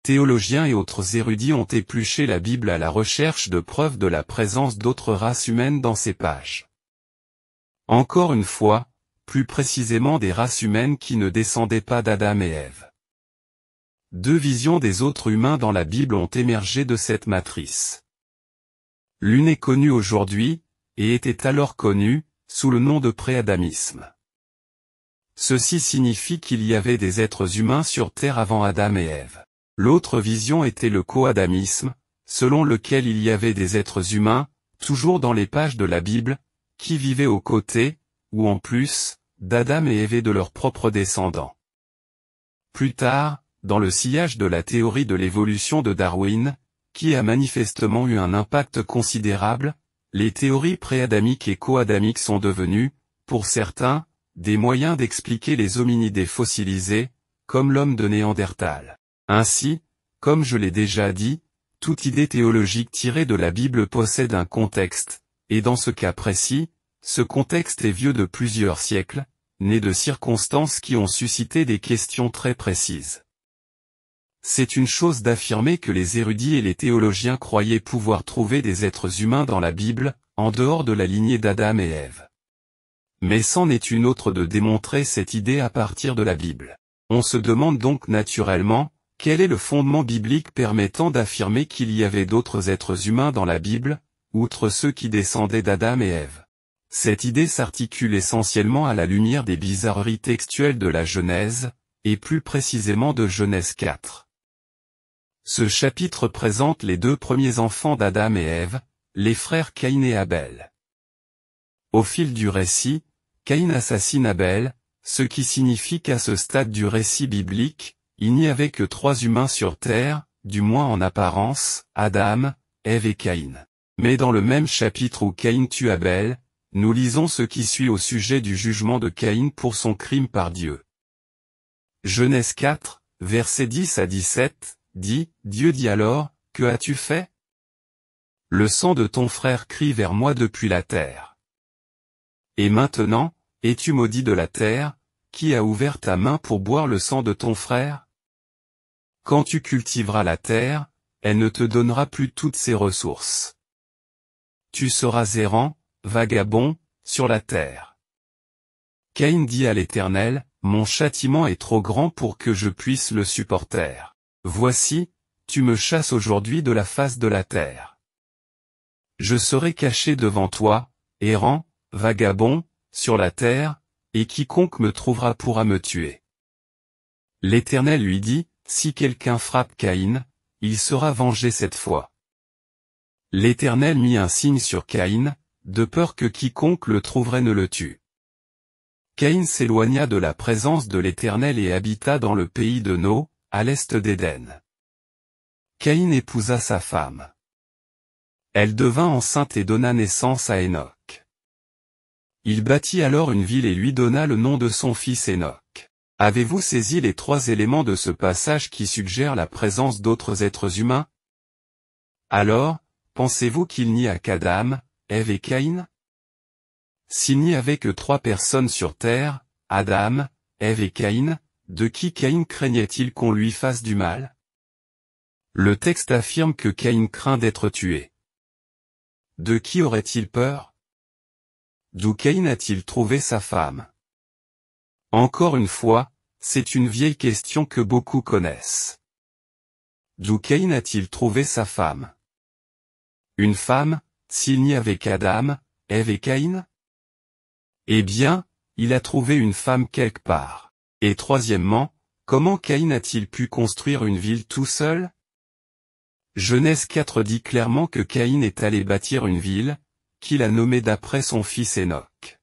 théologiens et autres érudits ont épluché la Bible à la recherche de preuves de la présence d'autres races humaines dans ces pages. Encore une fois, plus précisément des races humaines qui ne descendaient pas d'Adam et Ève. Deux visions des autres humains dans la Bible ont émergé de cette matrice. L'une est connue aujourd'hui, et était alors connue, sous le nom de préadamisme. Ceci signifie qu'il y avait des êtres humains sur Terre avant Adam et Ève. L'autre vision était le coadamisme, selon lequel il y avait des êtres humains, toujours dans les pages de la Bible, qui vivaient aux côtés, ou en plus, d'Adam et Ève et de leurs propres descendants. Plus tard, dans le sillage de la théorie de l'évolution de Darwin, qui a manifestement eu un impact considérable, les théories préadamiques et coadamiques sont devenues, pour certains, des moyens d'expliquer les hominidés fossilisés, comme l'homme de Néandertal. Ainsi, comme je l'ai déjà dit, toute idée théologique tirée de la Bible possède un contexte, et dans ce cas précis, ce contexte est vieux de plusieurs siècles, né de circonstances qui ont suscité des questions très précises. C'est une chose d'affirmer que les érudits et les théologiens croyaient pouvoir trouver des êtres humains dans la Bible, en dehors de la lignée d'Adam et Ève. Mais c'en est une autre de démontrer cette idée à partir de la Bible. On se demande donc naturellement, quel est le fondement biblique permettant d'affirmer qu'il y avait d'autres êtres humains dans la Bible, outre ceux qui descendaient d'Adam et Ève. Cette idée s'articule essentiellement à la lumière des bizarreries textuelles de la Genèse, et plus précisément de Genèse 4. Ce chapitre présente les deux premiers enfants d'Adam et Ève, les frères Caïn et Abel. Au fil du récit, Caïn assassine Abel, ce qui signifie qu'à ce stade du récit biblique, il n'y avait que 3 humains sur terre, du moins en apparence, Adam, Ève et Caïn. Mais dans le même chapitre où Caïn tue Abel, nous lisons ce qui suit au sujet du jugement de Caïn pour son crime par Dieu. Genèse 4, versets 10 à 17, dit, Dieu dit alors, que as-tu fait? Le sang de ton frère crie vers moi depuis la terre. Et maintenant, es-tu maudit de la terre, qui a ouvert ta main pour boire le sang de ton frère? Quand tu cultiveras la terre, elle ne te donnera plus toutes ses ressources. Tu seras errant, vagabond, sur la terre. Caïn dit à l'Éternel, mon châtiment est trop grand pour que je puisse le supporter. Voici, tu me chasses aujourd'hui de la face de la terre. Je serai caché devant toi, errant, vagabond, sur la terre, et quiconque me trouvera pourra me tuer. L'Éternel lui dit, si quelqu'un frappe Caïn, il sera vengé cette fois. L'Éternel mit un signe sur Caïn, de peur que quiconque le trouverait ne le tue. Caïn s'éloigna de la présence de l'Éternel et habita dans le pays de No, à l'est d'Éden. Caïn épousa sa femme. Elle devint enceinte et donna naissance à Enoch. Il bâtit alors une ville et lui donna le nom de son fils Enoch. Avez-vous saisi les 3 éléments de ce passage qui suggèrent la présence d'autres êtres humains? Alors, pensez-vous qu'il n'y a qu'Adam, Ève et Caïn? S'il n'y avait que 3 personnes sur terre, Adam, Ève et Caïn, de qui Caïn craignait-il qu'on lui fasse du mal? Le texte affirme que Caïn craint d'être tué. De qui aurait-il peur? D'où Caïn a-t-il trouvé sa femme? Encore une fois, c'est une vieille question que beaucoup connaissent. D'où Caïn a-t-il trouvé sa femme? Une femme, s'il n'y avait qu'Adam, Ève et Caïn? Eh bien, il a trouvé une femme quelque part. Et troisièmement, comment Caïn a-t-il pu construire une ville tout seul? Genèse 4 dit clairement que Caïn est allé bâtir une ville, qu'il a nommée d'après son fils Enoch.